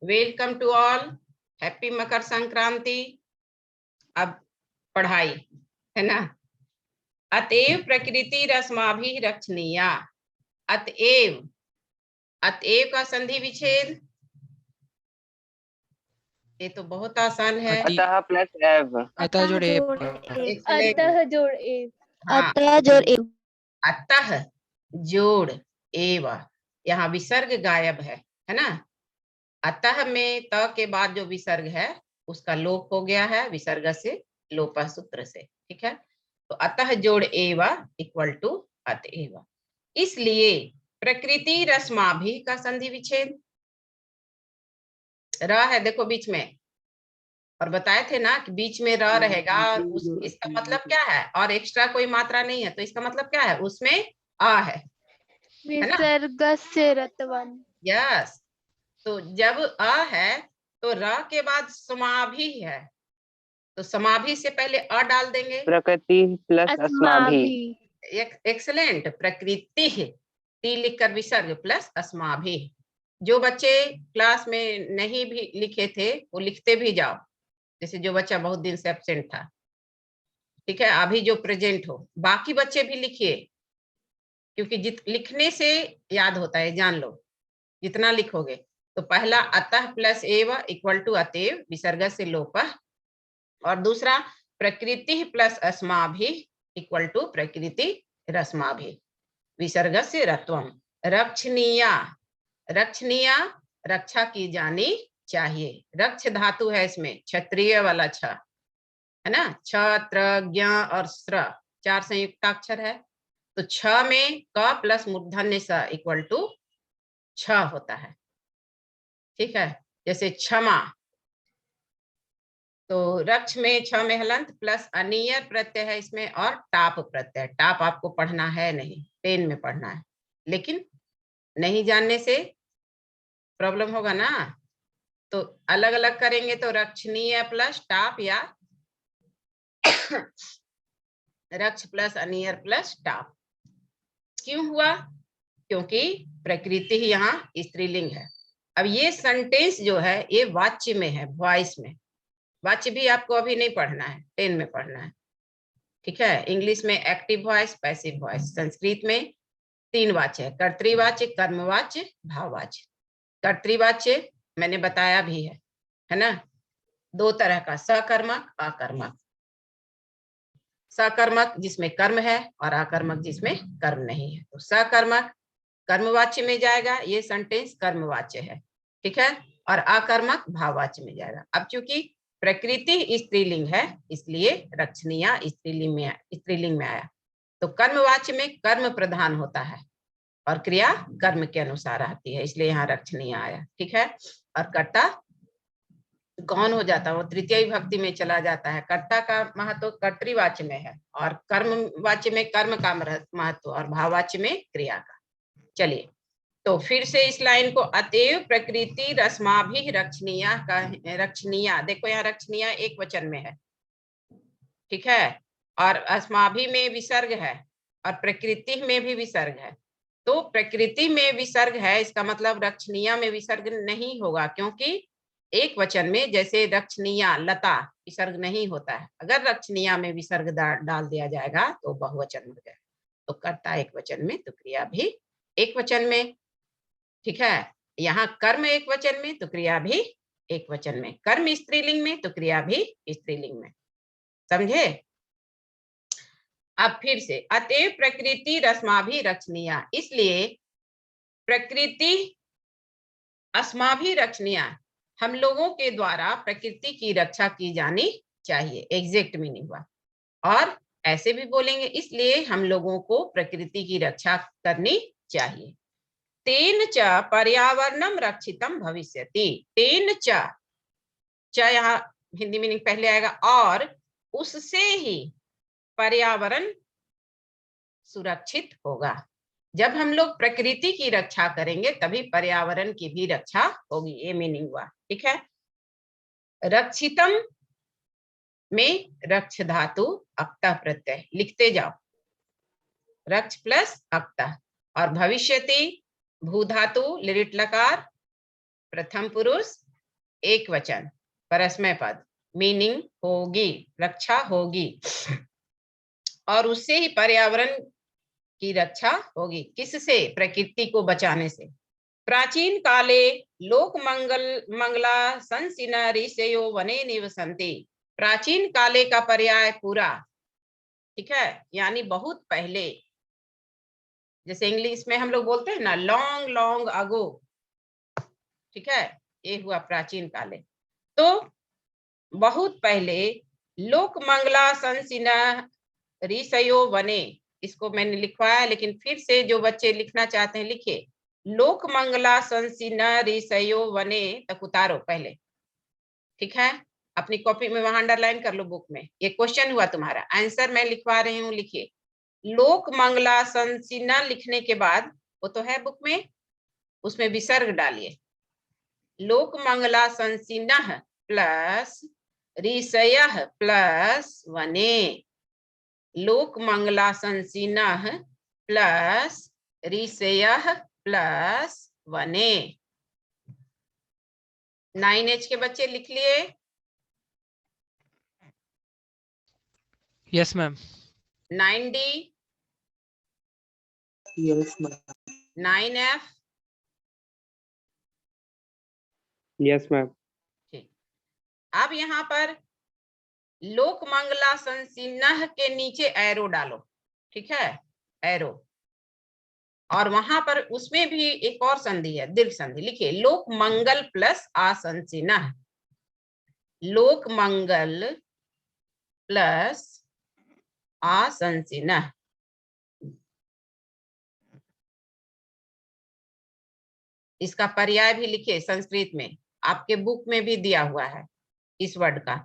Welcome to all, happy Makar Sankranti. अब पढ़ाई है ना। अतएव प्रकृति रस्माभि रक्षणीया। अतएव, अतएव का संधि विच्छेद, ये तो बहुत आसान है। अतः प्लस एव, अतः जोड़ एव, Excellent. अतः जोड़ एव, हाँ, अतः जोड़ एव, अतः जोड़ एव। यहाँ विसर्ग गायब है ना। अतः में त के बाद जो विसर्ग है उसका लोप हो गया है विसर्ग से, लोप सूत्र से। ठीक है, तो अतः जोड़ एव इक्वल टू अतएव। इसलिए प्रकृति रस्माभि का संधि विच्छेद र है, देखो बीच में, और बताए थे ना कि बीच में र रहेगा। इसका मतलब क्या है, और एक्स्ट्रा कोई मात्रा नहीं है, तो इसका मतलब क्या है, उसमें आ है ना। विसर्गस्य रत्वम्। यस, तो जब अ है तो र के बाद समाभि है, तो समाभि से पहले अ डाल देंगे। प्रकृति प्लस अस्माभि। एक्सलेंट, प्रकृति टी लिखकर विसर्ग प्लस अस्माभि। जो बच्चे क्लास में नहीं भी लिखे थे वो लिखते भी जाओ, जैसे जो बच्चा बहुत दिन से एब्सेंट था। ठीक है, अभी जो प्रेजेंट हो, बाकी बच्चे भी लिखिए, क्योंकि लिखने से याद होता है, जान लो जितना लिखोगे। तो पहला अतः प्लस एव इक्वल टू अतएव विसर्ग से लोप, और दूसरा प्रकृति प्लस अस्माभि इक्वल टू प्रकृति रस्माभि विसर्ग से रत्वम। रक्षणीया, रक्षणीया रक्षा की जानी चाहिए। रक्ष धातु है इसमें, क्षत्रिय वाला छ है ना। छ, ज्ञ और स्र चार संयुक्ताक्षर है, तो छ में क प्लस मूर्धन्य स इक्वल टू छ होता है। ठीक है, जैसे क्षमा, तो रक्ष में छ में हलंत प्लस अनियर प्रत्यय है इसमें, और टाप प्रत्यय। टाप आपको पढ़ना है नहीं, 10 में पढ़ना है, लेकिन नहीं जानने से प्रॉब्लम होगा ना, तो अलग अलग करेंगे तो रक्षणीय प्लस टाप, या रक्ष प्लस अनियर प्लस टाप। क्यों हुआ, क्योंकि प्रकृति ही यहाँ स्त्रीलिंग है। अब ये सेंटेंस जो है ये वाच्य में है, वॉइस में। वाच्य भी आपको अभी नहीं पढ़ना है, 10 में पढ़ना है। ठीक है, इंग्लिश में active voice, passive voice. Sanskrit में 3 वाच्य है, कर्तृवाच्य, कर्मवाच्य, भाववाच्य। कर्तृवाच्य मैंने बताया भी है ना, 2 तरह का, सकर्मक, अकर्मक। सकर्मक जिसमें कर्म है, और अकर्मक जिसमें कर्म नहीं है। तो सकर्मक कर्मवाच्य में जाएगा, ये सेंटेंस कर्मवाच्य है। ठीक है, और अकर्मक भाववाच्य में जाएगा। अब चूंकि प्रकृति स्त्रीलिंग है इसलिए रक्षणीया स्त्रीलिंग में आया। तो कर्मवाच्य में कर्म प्रधान होता है और क्रिया कर्म के अनुसार आती है, इसलिए यहाँ रक्षणीय आया। ठीक है, और कर्ता गौण हो जाता है, वो तृतीय विभक्ति में चला जाता है। कर्ता का महत्व कर्तृवाच्य में है, और कर्मवाच्य में कर्म का महत्व, और भाववाच्य में क्रिया का। चलिए, तो फिर से इस लाइन को, अतएव प्रकृति रस्माभि रक्षणीया का, रक्षणीया देखो यहाँ रक्षणीया एक वचन में है। ठीक है, और अस्माभि में विसर्ग है, और प्रकृति में भी विसर्ग है। तो प्रकृति में विसर्ग है, इसका मतलब रक्षणीया में विसर्ग नहीं होगा, क्योंकि एक वचन में जैसे रक्षणीया लता विसर्ग नहीं होता है। अगर रक्षणीया में विसर्ग डाल दिया जाएगा तो बहुवचन हो जाएगा। तो कर्ता एक वचन में तो क्रिया भी एक वचन में। ठीक है, यहाँ कर्म एक वचन में तो क्रिया भी एक वचन में। कर्म स्त्रीलिंग में तो क्रिया भी स्त्रीलिंग में। समझे? अब फिर से, अतएव प्रकृति रस्माभि रक्षणीया, इसलिए प्रकृति अस्माभि रक्षणीया, हम लोगों के द्वारा प्रकृति की रक्षा की जानी चाहिए। एग्जैक्ट मीनिंग हुआ। और ऐसे भी बोलेंगे, इसलिए हम लोगों को प्रकृति की रक्षा करनी चाहिए। तेन च पर्यावरणम रक्षितम भविष्यति। तेन च यहाँ हिंदी मीनिंग पहले आएगा, और उससे ही पर्यावरण सुरक्षित होगा। जब हम लोग प्रकृति की रक्षा करेंगे तभी पर्यावरण की भी रक्षा होगी, ये मीनिंग हुआ। ठीक है, रक्षितम में रक्ष धातु अक्ता प्रत्यय, लिखते जाओ, रक्ष प्लस अक्ता। और भविष्यति भू धातु लिरिट लकार प्रथम पुरुष एक वचन, परस्मै पद, मीनिंग होगी, रक्षा होगी, और उससे ही पर्यावरण की रक्षा होगी। किससे? प्रकृति को बचाने से। प्राचीन काले लोक मंगला संसिना ऋषयो वने निवसन्ति। प्राचीन काले का पर्याय पूरा, ठीक है, यानी बहुत पहले, जैसे इंग्लिश में हम लोग बोलते हैं ना, लॉन्ग लॉन्ग अगो, ठीक है, ये हुआ प्राचीन काले। तो बहुत पहले लोक मंगला संसिना ऋषयो वने, इसको मैंने लिखवाया, लेकिन फिर से जो बच्चे लिखना चाहते हैं लिखिए, लोक मंगला संसिना ऋषयो वने तक उतारो पहले, ठीक है, अपनी कॉपी में वहां अंडरलाइन कर लो बुक में। ये क्वेश्चन हुआ तुम्हारा, आंसर मैं लिखवा रही हूँ, लिखिए। लोक मंगला संसिना लिखने के बाद, वो तो है बुक में, उसमें विसर्ग डालिए। लोक मंगला संसिनः प्लस ऋषयः प्लस वने, लोक मंगला संसिनः प्लस ऋषयः प्लस वने। 9H के बच्चे लिख लिए? Yes ma'am. 9D, yes ma'am. 9F, yes ma'am. ठीक। अब यहाँ पर लोक मंगला संसिनः के नीचे एरो डालो, ठीक है, एरो, और वहां पर उसमें भी एक और संधि है, दीर्घ संधि, लिखिए लोक मंगल प्लस आसंसिनः, लोक मंगल प्लस आसंसिनः। इसका पर्याय भी लिखिए संस्कृत में, आपके बुक में भी दिया हुआ है इस वर्ड का,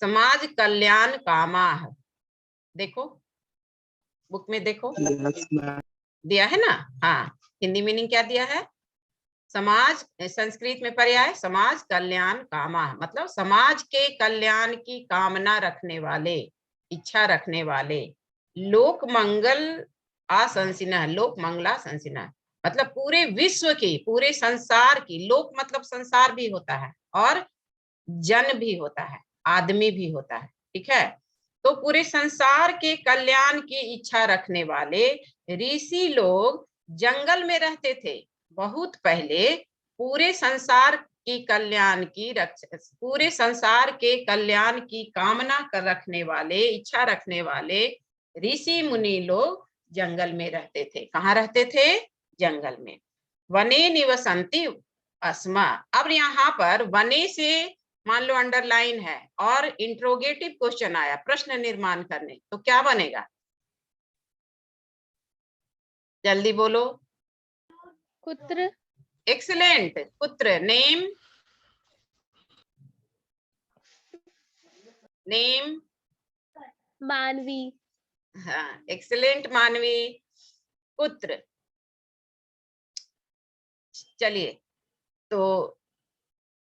समाज कल्याण कामाः। देखो बुक में, देखो यस मैम। दिया है ना। हाँ, हिंदी मीनिंग क्या दिया है? समाज, संस्कृत में पर्याय समाज कल्याण कामाः, मतलब समाज के कल्याण की कामना रखने वाले, इच्छा रखने वाले। लोक मंगल आसंसिनः, लोक मंगला संसिनः, मतलब पूरे विश्व की, पूरे संसार की, लोक मतलब संसार भी होता है और जन भी होता है, आदमी भी होता है, ठीक है। तो पूरे संसार के कल्याण की इच्छा रखने वाले ऋषि लोग जंगल में रहते थे बहुत पहले। पूरे संसार की कल्याण की रक्षा, पूरे संसार के कल्याण की कामना कर रखने वाले, इच्छा रखने वाले ऋषि मुनि लोग जंगल में रहते थे। कहाँ रहते थे? जंगल में। वने निवसन्ति अस्मा। अब यहाँ पर वने से मान लो अंडरलाइन है और इंट्रोगेटिव क्वेश्चन आया, प्रश्न निर्माण करने, तो क्या बनेगा? जल्दी बोलो। कुत्र। एक्सीलेंट, पुत्र। नेम, नेम, मानवी। हाँ, एक्सीलेंट मानवी, पुत्र। चलिए, तो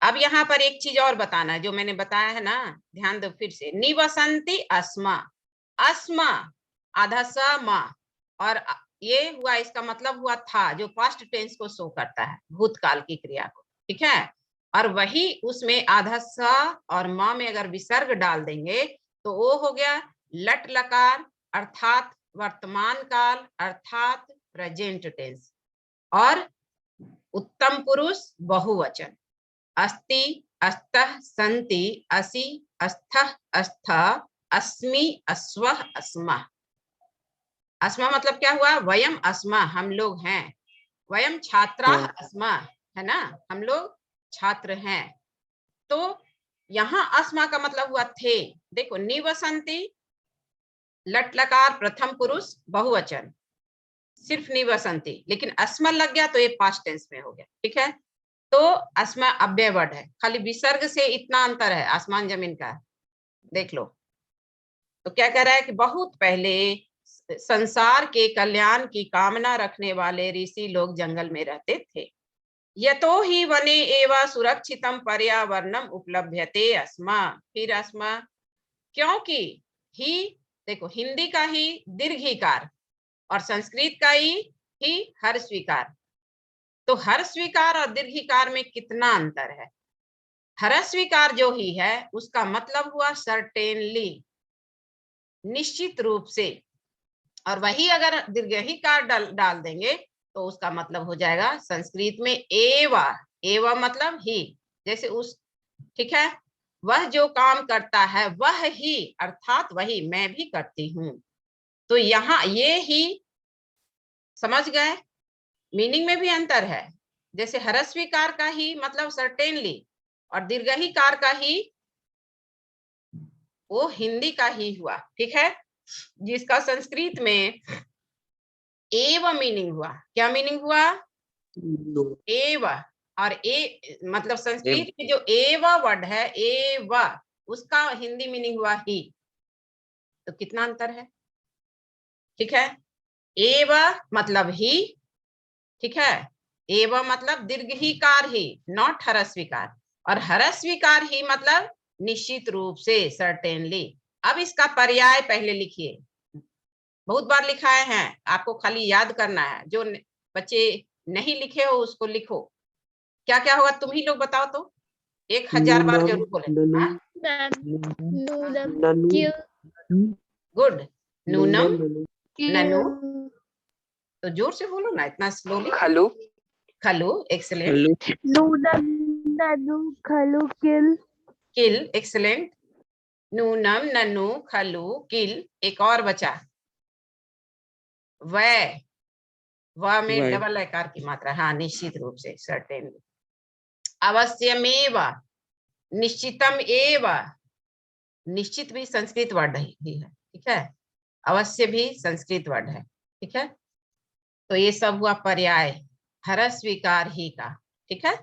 अब यहाँ पर एक चीज और बताना है, जो मैंने बताया है ना, ध्यान दो फिर से। निवसंती अस्मा, अस्मा आधा स मा, और ये हुआ, इसका मतलब हुआ था, जो पास्ट टेंस को शो करता है, भूतकाल की क्रिया को, ठीक है। और वही उसमें आधा स और माँ में अगर विसर्ग डाल देंगे तो वो हो गया लट लकार, अर्थात वर्तमान काल, अर्थात प्रेजेंट टेंस, और उत्तम पुरुष बहुवचन। अस्ति, अस्तः, सन्ति, असि, अस्थः, अस्थः, अस्मि, अस्वः, अस्मः। अस्मा मतलब क्या हुआ? वयम अस्मा, हम लोग हैं। वयम छात्राः अस्मा, है ना, हम लोग छात्र हैं। तो यहाँ अस्मा का मतलब हुआ थे। देखो, निवसन्ति लट लकार प्रथम पुरुष बहुवचन, सिर्फ निवसन्ति, लेकिन अस्मा लग गया तो ये पास्ट टेंस में हो गया, ठीक है। तो अस्मा अव्यय वर्ड है, खाली विसर्ग से इतना अंतर है आसमान जमीन का, देख लो। तो क्या कह रहा है कि बहुत पहले संसार के कल्याण की कामना रखने वाले ऋषि लोग जंगल में रहते थे। यतो ही वने एवं सुरक्षितम पर्यावरणम उपलभ्यते अस्मा, फिर अस्मा, क्योंकि ही, देखो हिंदी का ही दीर्घ ईकार और संस्कृत का ही हर स्वीकार, तो हर्षविकार और दीर्घिकार में कितना अंतर है? हर्षविकार जो ही है उसका मतलब हुआ सर्टेनली, निश्चित रूप से, और वही अगर दीर्घिकार डाल देंगे तो उसका मतलब हो जाएगा संस्कृत में एवा। एवा मतलब ही, जैसे उस, ठीक है, वह जो काम करता है वह ही, अर्थात वही मैं भी करती हूँ। तो यहाँ ये ही, समझ गए, मीनिंग में भी अंतर है। जैसे हरस्वीकार का ही मतलब सर्टेनली, और दीर्घिकार का ही वो हिंदी का ही हुआ, ठीक है, जिसका संस्कृत में एव मीनिंग हुआ। क्या मीनिंग हुआ? No. एव। और ए मतलब संस्कृत में जो एव वर्ड है, एव, उसका हिंदी मीनिंग हुआ ही। तो कितना अंतर है, ठीक है। एव मतलब ही, ठीक है, एव मतलब दीर्घिकार ही, नॉट हरस्वीकार, और हरस्वीकार ही मतलब निश्चित रूप से, सर्टेनली। अब इसका पर्याय पहले लिखिए, बहुत बार लिखाए हैं, आपको खाली याद करना है। जो बच्चे नहीं लिखे हो उसको लिखो। क्या क्या होगा तुम ही लोग बताओ तो, 1000 बार जरूर बोले। हाँ, नूनम Nanu. किल गुड। नूनम ननु, किल तो जोर से बोलो ना, इतना स्लोली। Hello. खलु, एक्सेलेंट। Hello. नूनम ननु खलु किल किल, एक्सेलेंट। नूनम ननु खलु किल। एक और बचा, वह, वह में Why? डबल आकार की मात्रा, हाँ, निश्चित रूप से, सर्टेनली। अवश्यमेव, निश्चितम एव, निश्चित भी संस्कृत वर्ड ही है, ठीक है, अवश्य भी संस्कृत वर्ड है, ठीक है। तो ये सब हुआ पर्याय हरस्वीकार ही का, ठीक है।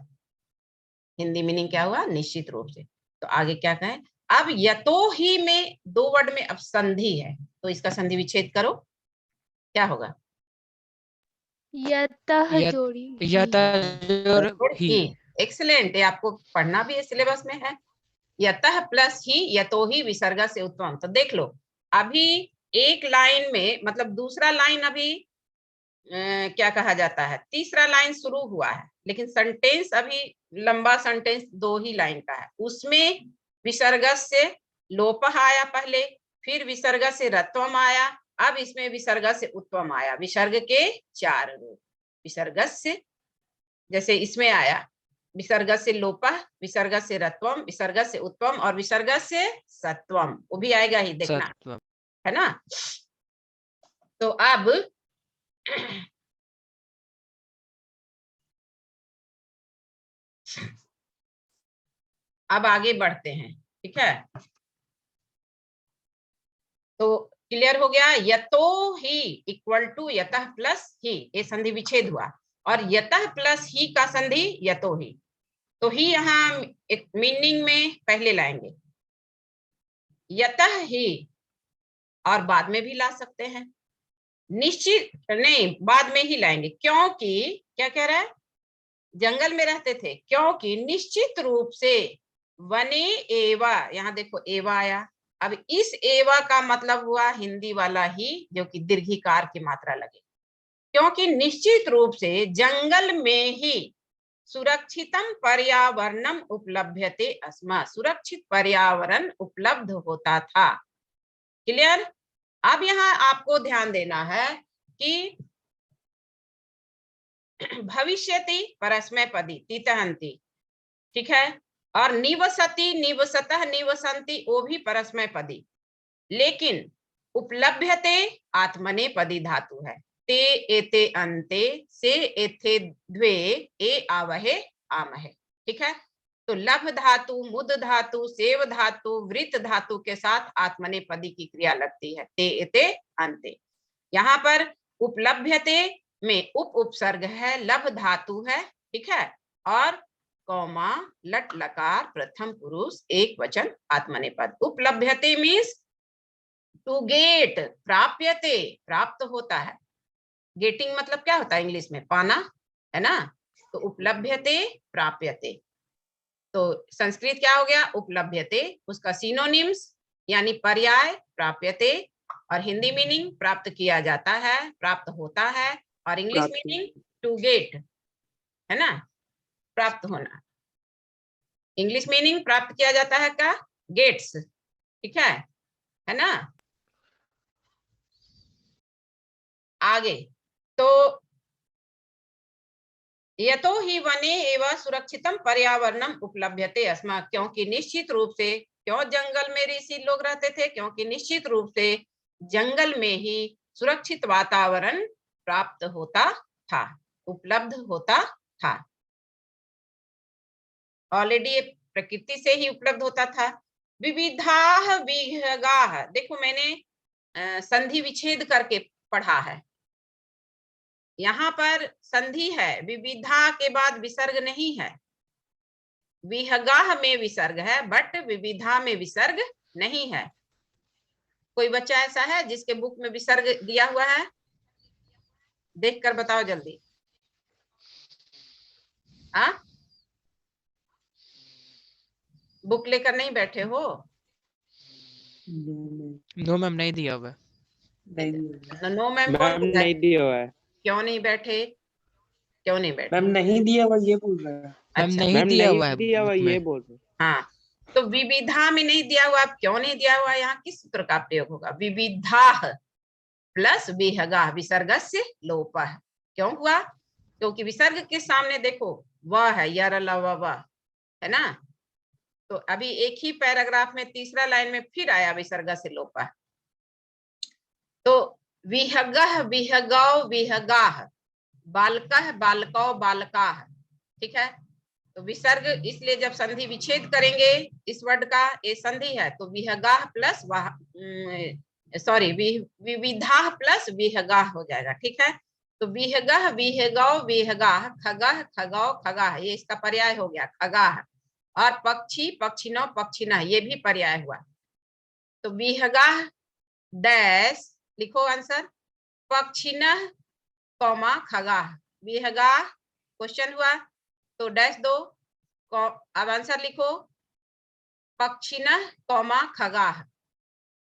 हिंदी मीनिंग क्या हुआ? निश्चित रूप से। तो आगे क्या कहें? अब यतो ही में दो वर्ड में अब संधि है, तो इसका संधि विच्छेद करो, क्या होगा? यतः यत जोड़ी यतः ही ही, एक्सीलेंट, ये आपको पढ़ना भी सिलेबस में है। यतः प्लस ही, यतो ही विसर्ग से उत्तम। तो देख लो, अभी एक लाइन में, मतलब दूसरा लाइन अभी क्या कहा जाता है, तीसरा लाइन शुरू हुआ है, लेकिन सेंटेंस अभी लंबा सेंटेंस 2 ही लाइन का है। उसमें विसर्ग से लोपः आया पहले, फिर विसर्ग से रत्वम आया, अब इसमें विसर्ग से उत्तम आया। विसर्ग के 4 रूप, विसर्ग से, जैसे इसमें आया विसर्ग से लोपः, विसर्ग से रत्वम, विसर्ग से उत्तम, और विसर्ग से सत्वम, वो भी आएगा ही, देखना, सत्व है ना। तो अब आगे बढ़ते हैं, ठीक है। तो क्लियर हो गया, यतो ही इक्वल टू यतः प्लस ही, ये संधि विच्छेद हुआ, और यतः प्लस ही का संधि यतो ही। तो ही यहाँ एक मीनिंग में पहले लाएंगे, यतः ही, और बाद में भी ला सकते हैं, निश्चित नहीं, बाद में ही लाएंगे, क्योंकि क्या कह रहा है, जंगल में रहते थे, क्योंकि निश्चित रूप से वने एवा, यहाँ देखो एवा आया। अब इस एवा का मतलब हुआ हिंदी वाला ही, जो कि दीर्घिकार की मात्रा लगे, क्योंकि निश्चित रूप से जंगल में ही सुरक्षितम पर्यावरणम उपलभ्यते अस्मा, सुरक्षित पर्यावरण उपलब्ध होता था। क्लियर? अब यहाँ आपको ध्यान देना है कि भविष्यति परस्मै पदी तीतहंती, ठीक है, और निवसति निवसतः निवसंति वो भी परस्मै पदी, लेकिन उपलभ्यते आत्मने पदी धातु है। ते एते अन्ते से एथे द्वे ए आवहे आमहे, ठीक है। तो लभ धातु, मुद धातु, सेव धातु, वृत धातु के साथ आत्मनेपदी की क्रिया लगती है, ते एते अन्ते। यहाँ पर उपलभ्यते में उप उपसर्ग है, लभ धातु है, ठीक है, और कौमा लट लकार प्रथम पुरुष एक वचन आत्मनेपद। उपलभ्यते मीन्स टू गेट, प्राप्यते प्राप्त होता है। गेटिंग मतलब क्या होता है इंग्लिश में? पाना, है ना। तो उपलभ्यते प्राप्यते, तो संस्कृत क्या हो गया? उपलभ्यते, उसका सिनोनिम्स यानी पर्याय प्राप्यते, और हिंदी मीनिंग प्राप्त किया जाता है, प्राप्त होता है, और इंग्लिश प्राप्ति. मीनिंग टू गेट, है ना, प्राप्त होना। इंग्लिश मीनिंग प्राप्त किया जाता है क्या, गेट्स, ठीक है ना। आगे तो यतो हि वने एव सुरक्षितम पर्यावरणम उपलभ्यते अस्मा, क्योंकि निश्चित रूप से, क्यों जंगल में ऋषि लोग रहते थे, क्योंकि निश्चित रूप से जंगल में ही सुरक्षित वातावरण प्राप्त होता था, उपलब्ध होता था। ऑलरेडी प्रकृति से ही उपलब्ध होता था। विविधाः विहगाः, देखो मैंने संधि विच्छेद करके पढ़ा है, यहाँ पर संधि है, विविधा के बाद विसर्ग नहीं है। विहगाः में विसर्ग है बट विविधा में विसर्ग नहीं है। कोई बच्चा ऐसा है जिसके बुक में विसर्ग दिया हुआ है, देखकर बताओ जल्दी। बुक लेकर नहीं बैठे हो? नो मैम, नहीं दिया हुआ। नो मैम मैम नहीं दिया हुआ है। क्यों नहीं बैठे, क्यों नहीं बैठे? मैम नहीं दिया हुआ ये बोल रहा है। मैम अच्छा, नहीं मैम दिया नहीं हुआ है दिया हुआ बुक में। ये बोल रहे। हाँ, तो विविधा में नहीं दिया हुआ, क्यों नहीं दिया हुआ? यहाँ किस सूत्र का प्रयोग होगा? विविधा प्लस विहगा विसर्गस्य लोपः। क्यों हुआ? क्योंकि विसर्ग के सामने देखो वह है, यर लव है ना। तो अभी एक ही पैराग्राफ में तीसरा लाइन में फिर आया विसर्गस्य लोपः। तो विहगः विहगौ विहगाः, बालकः बालकौ बालकाः, ठीक है। तो विसर्ग, इसलिए जब संधि विच्छेद करेंगे इस वर्ड का, ये संधि है, तो विहगाः प्लस सॉरी विविधाः प्लस विहगाः हो जाएगा, ठीक है। तो विहगः विहगौ विहगाः, खगः खगौ खगाः, ये इसका पर्याय हो गया खगाः। और पक्षी पक्षिणों पक्षिणः, ये भी पर्याय हुआ। तो विहगाः डैश लिखो आंसर, पक्षिणः कौमा खगाः, विहगाः क्वेश्चन हुआ तो डैश दो, अब आंसर लिखो पक्षिणः कौमा खगाः।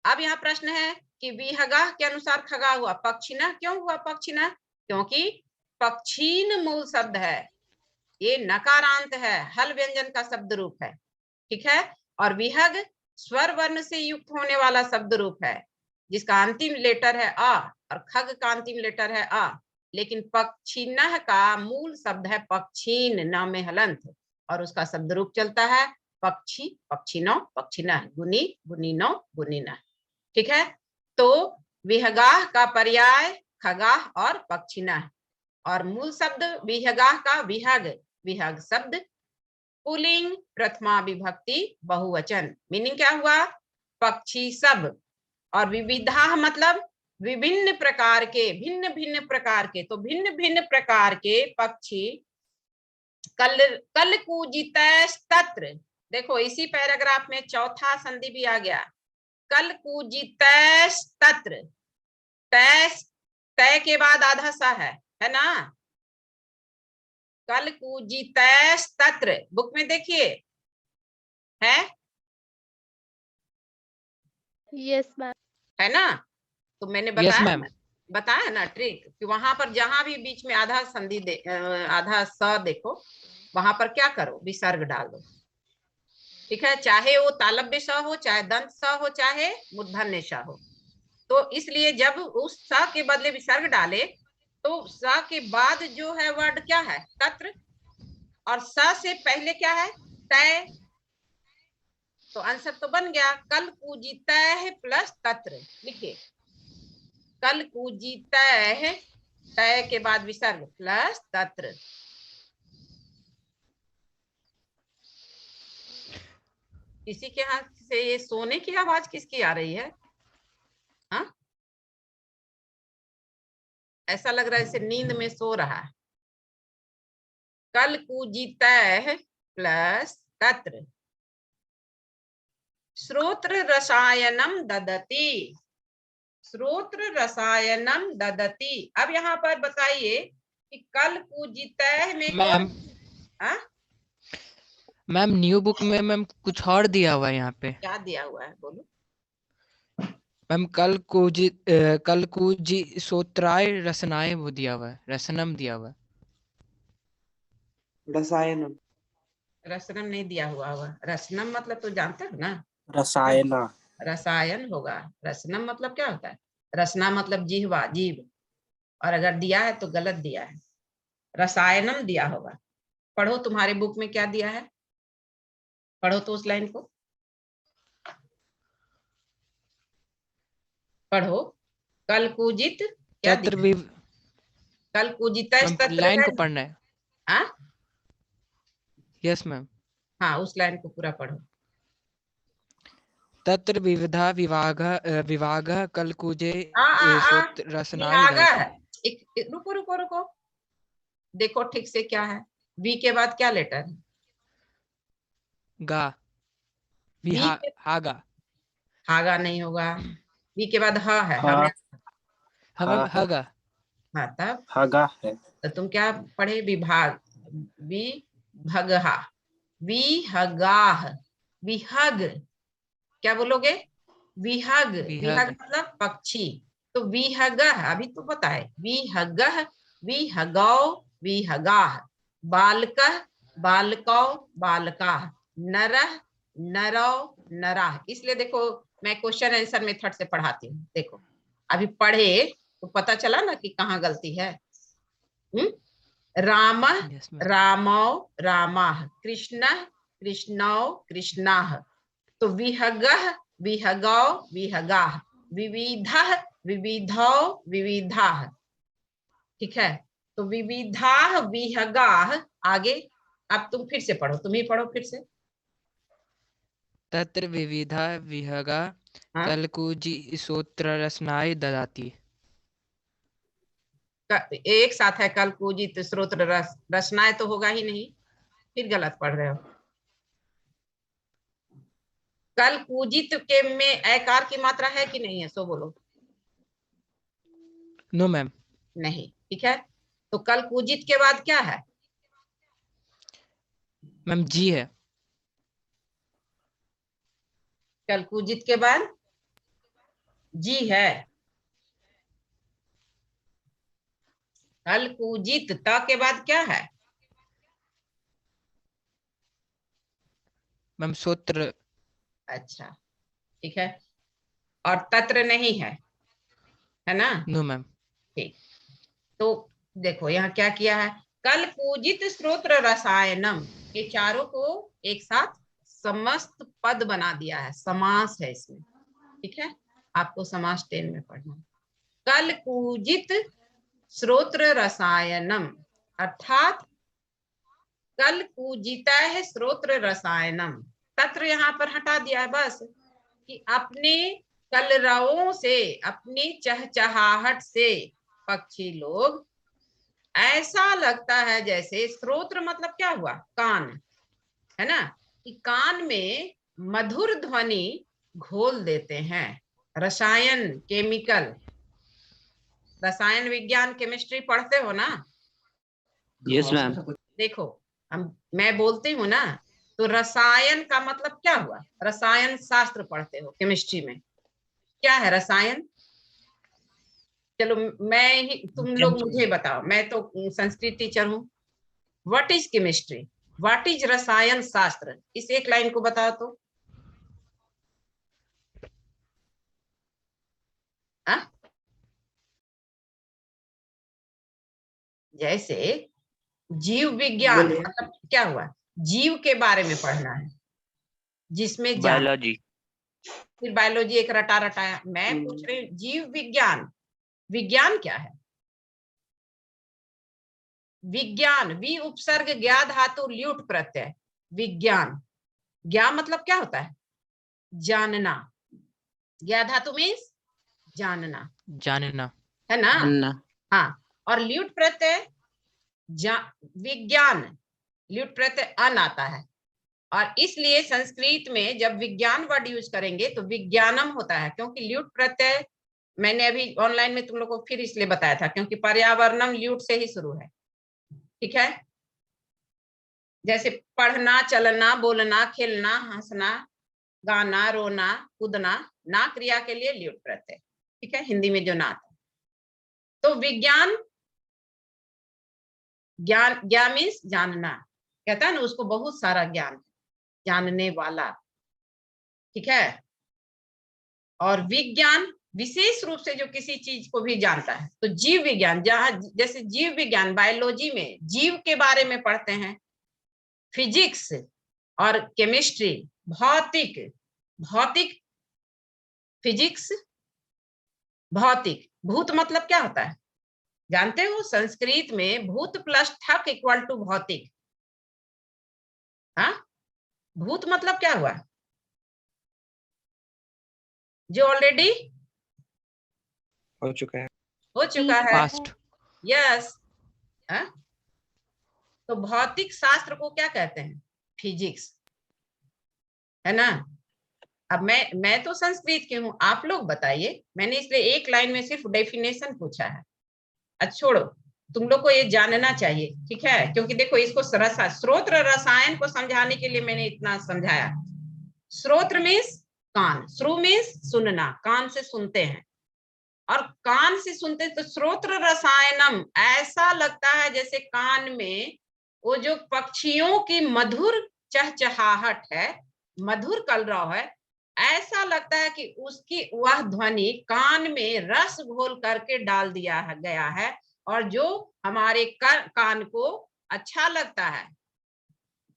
अब यहाँ प्रश्न है कि विहगाः के अनुसार खगा हुआ, पक्षिणः क्यों हुआ पक्षिणः? क्योंकि पक्षीन मूल शब्द है, ये नकारांत है, हल व्यंजन का शब्द रूप है, ठीक है। और विहग स्वर वर्ण से युक्त होने वाला शब्द रूप है, जिसका अंतिम लेटर है अ और खग का अंतिम लेटर है अ। लेकिन पक्षिणः का मूल शब्द है पक्षीन, न में हलंत, और उसका शब्द रूप चलता है पक्षी पक्षिणों पक्षिणः, गुनी गुनीनो गुनीनः, ठीक है। तो विहगाः का पर्याय खगाः और पक्षिणः, और मूल शब्द विहगाः का विहग, विहग शब्द पुल्लिंग प्रथमा विभक्ति बहुवचन। मीनिंग क्या हुआ? पक्षी सब। और विविधा मतलब विभिन्न प्रकार के, भिन्न भिन्न प्रकार के, तो भिन्न भिन्न प्रकार के पक्षी। कल कूजितस्तत्र, देखो इसी पैराग्राफ में चौथा संधि भी आ गया, कल कूजितस्तत्र, तय के बाद आधा सा है ना। कल कूजितस्तत्र बुक में देखिए है, यस मैम। है ना। तो मैंने यस बताया मैम। बताया ना ट्रिक, कि वहां पर जहां भी बीच में आधा संधि आधा स देखो, वहां पर क्या करो, विसर्ग डाल दो, ठीक है। चाहे वो तालव्य स हो, चाहे दंत स हो, चाहे मूर्धन्य स हो। तो इसलिए जब उस स के बदले विसर्ग डाले तो स के बाद जो है वर्ड क्या है, तत्र, और स से पहले क्या है, तय। तो आंसर तो बन गया कल कूजितः प्लस तत्र। लिखिए कल कूजितः, तय के बाद विसर्ग प्लस तत्र। किसी के हाथ से ये सोने की आवाज किसकी आ रही है? हाँ, ऐसा लग रहा है जैसे नींद में सो रहा है। कल कूजितः प्लस तत्र श्रोत्र रसायनम ददति, श्रोत्र रसायनम ददति। अब यहाँ पर बताइए कि कल कूजितः में मैम, हाँ? मैम न्यू बुक में मैम कुछ और दिया हुआ है यहाँ पे। क्या दिया हुआ है बोलो? मैम कल कूजी सोत्राय रसनाय वो दिया हुआ है, रसनम दिया हुआ है। रसायन रसनम नहीं दिया हुआ होगा। रसनम मतलब तो जानते हो ना, रसायन रसायन होगा। रसनम मतलब क्या होता है? रसना मतलब जिह्वा, जीभ, और अगर दिया है तो गलत दिया है, रसायनम दिया होगा। पढ़ो तुम्हारे बुक में क्या दिया है, पढ़ो तो उस लाइन को पढ़ो। कल कूजित क्या तत्र दिया है? कल कूजित मैम लाइन को पढ़ना है। हाँ यस मैम। हाँ, उस लाइन को पूरा पढ़ो। तत्र विविधा विभागः कलकुजे आ, सूत्र रसनाय विभाग ददाति। है। रुको रुको रुको, देखो ठीक से क्या है। वी के बाद क्या लेटर है? गा वी विहा के हागा। हागा नहीं होगा। वी के बाद ह है, हा हमें मैम हागा। हाँ, तब हागा है तो तुम क्या पढ़े? विभाग, विभगहा, विहगाह, विहग, क्या बोलोगे? विहग, विहग विहग मतलब पक्षी। तो विहगह अभी तो पता है, विहगह, विहगौ, विहगाह, बालकः, बालकौ, बालकाः, नरः, नरौ, नराः। इसलिए देखो मैं क्वेश्चन आंसर मेथड से पढ़ाती हूँ। देखो अभी पढ़े तो पता चला ना कि कहाँ गलती है। रामः, यस मैम। रामौ, रामाः, कृष्णः, कृष्णौ, कृष्णाः। तो विहगः, विहगौ, विहगाः, विविधः, विविधौ, विविधाः। ठीक है, तो विविधाः विहगाः। आगे अब तुम फिर से पढ़ो, तुम ही पढ़ो फिर से। तत्र विविधा विहगा हाँ, कलकुजी सूत्र रसनाय ददाति। एक साथ है, कल कूजित स्रोत रस, रचनाएं तो होगा ही नहीं, फिर गलत पढ़ रहे हो। कल कूजित के में ऐकार की मात्रा है कि नहीं है, सो बोलो। No ma'am. नहीं, ठीक है। तो कल कूजित के बाद क्या है? मैम जी है। कल कूजित के बाद जी है। कल कूजित त के बाद क्या है? मैम सूत्र। अच्छा, ठीक है। और तत्र नहीं है ना? No ma'am. ठीक। तो देखो यहाँ क्या किया है, कल पूजित स्रोत्र रसायनम, ये चारों को एक साथ समस्त पद बना दिया है, समास है इसमें। ठीक है, आपको समास 10 में पढ़ना है। कल पूजित स्रोत्र रसायनम, अर्थात कल पूजिता है स्रोत्र रसायनम। तत्र यहाँ पर हटा दिया है बस, कि अपने कलरवों से, अपनी चहचहाहट से पक्षी लोग, ऐसा लगता है जैसे, स्रोत्र मतलब क्या हुआ? कान, है ना, कि कान में मधुर ध्वनि घोल देते हैं। रसायन, केमिकल, रसायन विज्ञान, केमिस्ट्री पढ़ते हो ना? यस मैम देखो मैं बोलती हूँ ना, तो रसायन का मतलब क्या हुआ? रसायन शास्त्र पढ़ते हो केमिस्ट्री में। क्या है रसायन? चलो मैं ही, तुम लोग मुझे बताओ, मैं तो संस्कृत टीचर हूँ। What is chemistry? What is रसायन शास्त्र? इस एक लाइन को बताओ तो। आ? जैसे जीव विज्ञान मतलब क्या हुआ? जीव के बारे में पढ़ना है, जिसमें जान। बायोलॉजी फिर बायोलॉजी एक रटा रटाया। मैं पूछ रही हूँ जीव विज्ञान, विज्ञान क्या है? विज्ञान, वि उपसर्ग ज्ञा धातु ल्यूट प्रत्यय, विज्ञान। ज्ञा मतलब क्या होता है? जानना। ज्ञा धातु मीन्स जानना, जानना। है ना? अन्ना हाँ, और ल्यूट प्रत्यय विज्ञान, ल्यूट प्रत्यय अन आता है। और इसलिए संस्कृत में जब विज्ञान वर्ड यूज करेंगे तो विज्ञानम होता है, क्योंकि ल्यूट प्रत्यय, मैंने अभी ऑनलाइन में तुम लोग को फिर इसलिए बताया था, क्योंकि पर्यावरणम ल्यूट से ही शुरू है। ठीक है, जैसे पढ़ना, चलना, बोलना, खेलना, हंसना, गाना, रोना, कूदना, ना क्रिया के लिए ल्यूट प्रत्यय। ठीक है, हिंदी में जो ना आता है। तो विज्ञान, ज्ञान, ज्ञान मीन्स जानना, कहता है ना, उसको बहुत सारा ज्ञान, जानने वाला, ठीक है। और विज्ञान विशेष रूप से जो किसी चीज को भी जानता है। तो जीव विज्ञान, जहां जैसे जीव विज्ञान बायोलॉजी में जीव के बारे में पढ़ते हैं, फिजिक्स और केमिस्ट्री, भौतिक, भौतिक फिजिक्स, भौतिक। भूत मतलब क्या होता है जानते हो? संस्कृत में भूत प्लस ठक इक्वल टू भौतिक। हाँ, भूत मतलब क्या हुआ? जो ऑलरेडी हो चुका है। हो चुका है। पास्ट। यस। तो भौतिक शास्त्र को क्या कहते हैं? फिजिक्स, है ना। अब मैं तो संस्कृत की हूं, आप लोग बताइए। मैंने इसलिए एक लाइन में सिर्फ डेफिनेशन पूछा है। अच्छा छोड़ो, तुम लोग को ये जानना चाहिए, ठीक है। क्योंकि देखो, इसको स्रोत्र रसायन को समझाने के लिए मैंने इतना समझाया। स्रोत्र मीन्स कान, श्रु मीन्स सुनना, कान से सुनते हैं। और कान से सुनते तो स्रोत्र रसायनम, ऐसा लगता है जैसे कान में वो जो पक्षियों की मधुर चहचहाहट है, मधुर कलरव है, ऐसा लगता है कि उसकी वह ध्वनि कान में रस घोल करके डाल दिया गया है, और जो हमारे कान को अच्छा लगता है।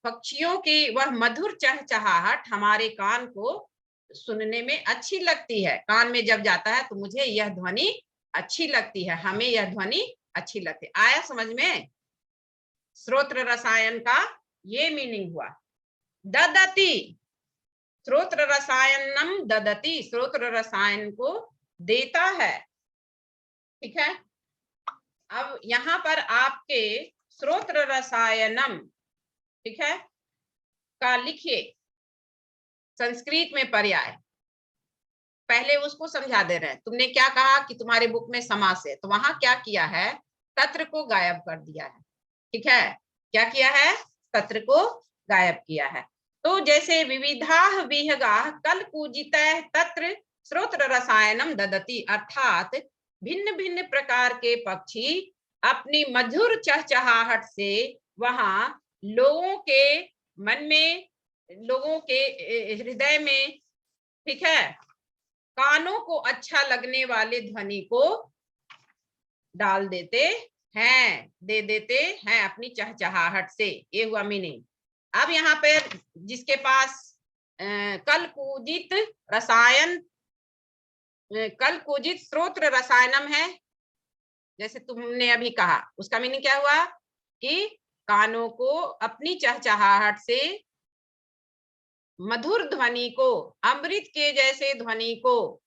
पक्षियों की वह मधुर चहचहाहट हमारे कान को सुनने में अच्छी लगती है। कान में जब जाता है तो मुझे यह ध्वनि अच्छी लगती है, हमें यह ध्वनि अच्छी लगती है। आया समझ में? स्रोत्र रसायन का ये मीनिंग हुआ। ददती, स्रोत्र रसायनम ददती, स्रोत्र रसायन को देता है, ठीक है। अब यहाँ पर आपके स्रोत्र रसायनम, ठीक है, का लिखिए संस्कृत में पर्याय। पहले उसको समझा दे रहे हैं। तुमने क्या कहा कि तुम्हारे बुक में समास है, तो वहां क्या किया है? तत्र को गायब कर दिया है, ठीक है। क्या किया है? तत्र को गायब किया है। तो जैसे विविधा विहगा कल पूजित तत्र स्रोत्र रसायनम ददती, अर्थात भिन्न भिन्न प्रकार के पक्षी अपनी मधुर चहचहाहट से वहां लोगों के मन में, लोगों के हृदय में, ठीक है, कानों को अच्छा लगने वाले ध्वनि को डाल देते हैं, दे देते हैं अपनी चहचहाहट से। ये हुआ मीनिंग। अब यहाँ पे जिसके पास कल पूजित रसायन, कल पूजित स्रोत्र रसायनम है, जैसे तुमने अभी कहा, उसका मीनिंग क्या हुआ? कि कानों को अपनी चहचहाहट से मधुर ध्वनि को, अमृत के जैसे ध्वनि को,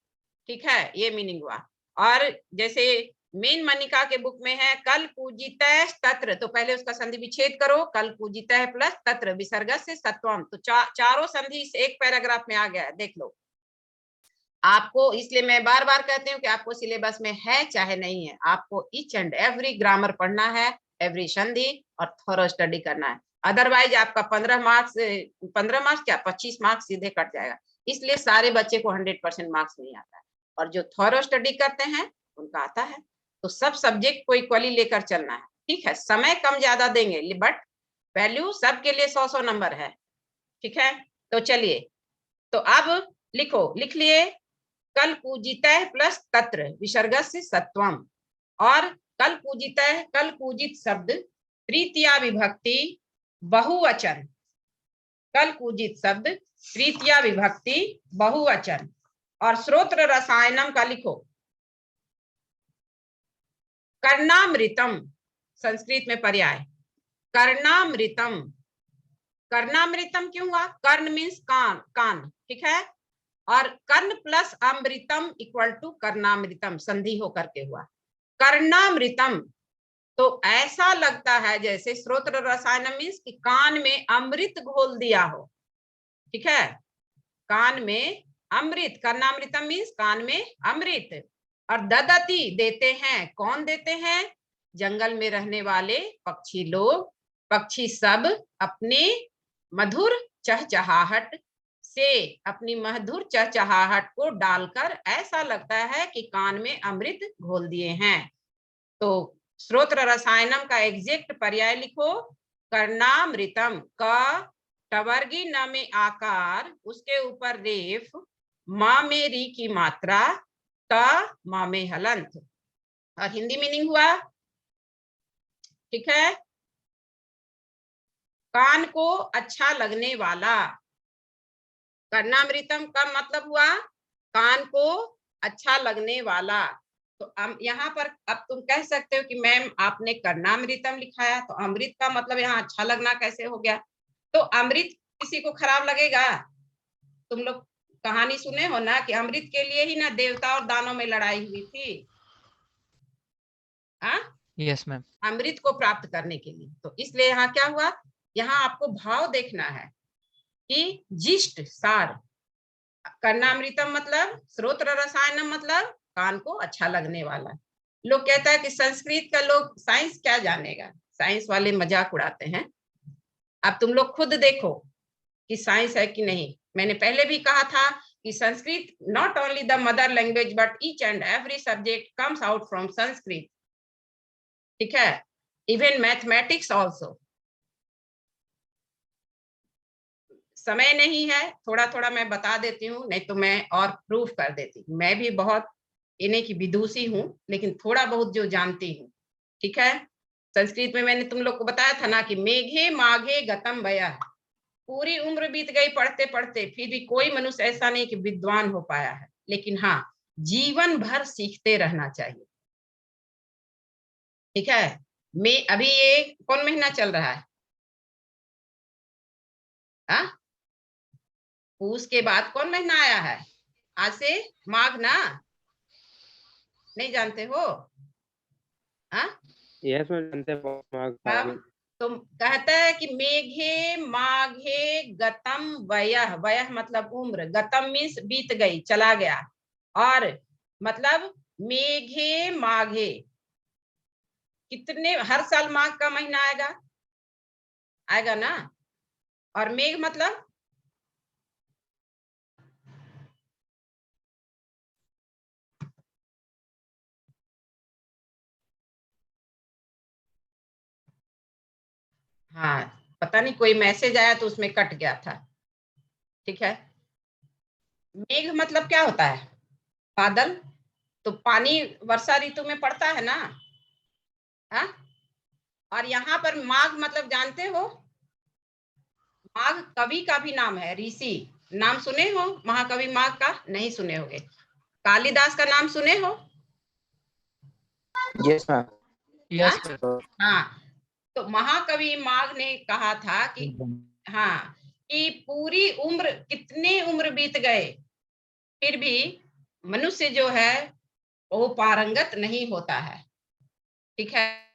ठीक है, ये मीनिंग हुआ। और जैसे मेन मनिका के बुक में है कल पूजित तत्र, तो पहले उसका संधि विच्छेद करो। कल पूजित प्लस तत्र विसर्ग से सत्वम, तो चारों संधि इस एक पैराग्राफ में आ गया, देख लो। आपको इसलिए मैं बार बार कहती हूँ कि आपको सिलेबस में है चाहे नहीं है, आपको ईच एंड एवरी ग्रामर पढ़ना है, एवरी संधि, और थोरो स्टडी करना है। अदरवाइज आपका 15 मार्क्स क्या 25 मार्क्स सीधे कट जाएगा। इसलिए सारे बच्चे को 100% मार्क्स नहीं आता है, और जो थोरो स्टडी करते हैं उनका आता है। तो सब सब्जेक्ट को इक्वली लेकर चलना है, ठीक है। समय कम ज्यादा देंगे, बट वैल्यू सबके लिए 100 नंबर है, ठीक है। तो चलिए, तो अब लिखो, लिख लिए कल पूजित प्लस तत्र विसर्ग से सत्वम। और कल पूजित, कल पूजित शब्द तृतीया विभक्ति बहुवचन, कल पूजित शब्द तृतीया विभक्ति बहुवचन। और स्रोत्र रसायनम का लिखो कर्णामृतम, संस्कृत में पर्याय कर्णामृतम। कर्णामृतम क्यों हुआ? कर्ण मीन्स कान, कान, ठीक है। और कर्ण प्लस अमृतम इक्वल टू कर्णामृतम, संधि होकर के हुआ कर्णामृतम। तो ऐसा लगता है जैसे स्रोत्र रसायन मीन्स कि कान में अमृत घोल दिया हो, ठीक है, कान में अमृत। कर्णामृतम मीन्स कान में अमृत। और ददती देते हैं, कौन देते हैं? जंगल में रहने वाले पक्षी लोग, पक्षी सब अपने मधुर चहचहाहट से, अपनी मधुर चहचहाहट को डालकर ऐसा लगता है कि कान में अमृत घोल दिए हैं। तो स्रोत्र रसायनम का एग्जैक्ट पर्याय लिखो कर्णामृतम, क टवर्गी न में आकार, उसके ऊपर रेफ, माँ में री की मात्रा, त माँ में हलंत। और हिंदी मीनिंग हुआ, ठीक है, कान को अच्छा लगने वाला। कर्णामृतम का मतलब हुआ कान को अच्छा लगने वाला। तो यहाँ पर अब तुम कह सकते हो कि मैम आपने कर्णामृतम लिखाया, तो अमृत का मतलब यहाँ अच्छा लगना कैसे हो गया? तो अमृत किसी को खराब लगेगा? तुम लोग कहानी सुने हो ना कि अमृत के लिए ही ना देवता और दानों में लड़ाई हुई थी। हाँ, यस मैम। अमृत को प्राप्त करने के लिए। तो इसलिए यहाँ क्या हुआ, यहाँ आपको भाव देखना है कि जिष्ट सार। कर्णामृतम मतलब श्रोत्र रसायनम मतलब कान को अच्छा लगने वाला। लोग कहता है कि संस्कृत का लोग साइंस क्या जानेगा, साइंस वाले मजाक उड़ाते हैं। अब तुम लोग खुद देखो कि साइंस है कि नहीं। मैंने पहले भी कहा था कि Sanskrit not only the mother language but each and every subject comes out from Sanskrit, ठीक है, इवन मैथमेटिक्स ऑल्सो। समय नहीं है, थोड़ा थोड़ा मैं बता देती हूँ, नहीं तो मैं और प्रूफ कर देती हूँ। मैं भी बहुत इन्हें की विदुषी हूँ, लेकिन थोड़ा बहुत जो जानती हूँ, ठीक है। संस्कृत में मैंने तुम लोग को बताया था ना कि मेघे माघे गतम वयः, पूरी उम्र बीत गई पढ़ते पढ़ते, फिर भी कोई मनुष्य ऐसा नहीं कि विद्वान हो पाया है। लेकिन हाँ, जीवन भर सीखते रहना चाहिए, ठीक है। मैं अभी ये कौन महीना चल रहा है? हाँ, पूस के बाद कौन महीना आया है? आज से माघ ना, नहीं जानते हो? हाँ, यस मैम, जानते हैं। तो कहता है कि मेघे माघे गतम वयः, वयः मतलब उम्र, गतम मीन्स बीत गई, चला गया, और मतलब मेघे माघे, कितने, हर साल माघ का महीना आएगा, आएगा ना। और मेघ मतलब हाँ, पता नहीं कोई मैसेज आया तो उसमें कट गया था, ठीक है। मेघ मतलब क्या होता है? बादल। तो पानी वर्षा ऋतु में पड़ता है ना। हाँ, और यहाँ पर माघ मतलब जानते हो, माघ कवि का भी नाम है, ऋषि। नाम सुने हो महाकवि माघ का? नहीं सुने होंगे। कालिदास का नाम सुने हो? Yes ma'am. यस हाँ, तो महाकवि माघ ने कहा था कि हाँ, कि पूरी उम्र, कितने उम्र बीत गए, फिर भी मनुष्य जो है वो पारंगत नहीं होता है, ठीक है।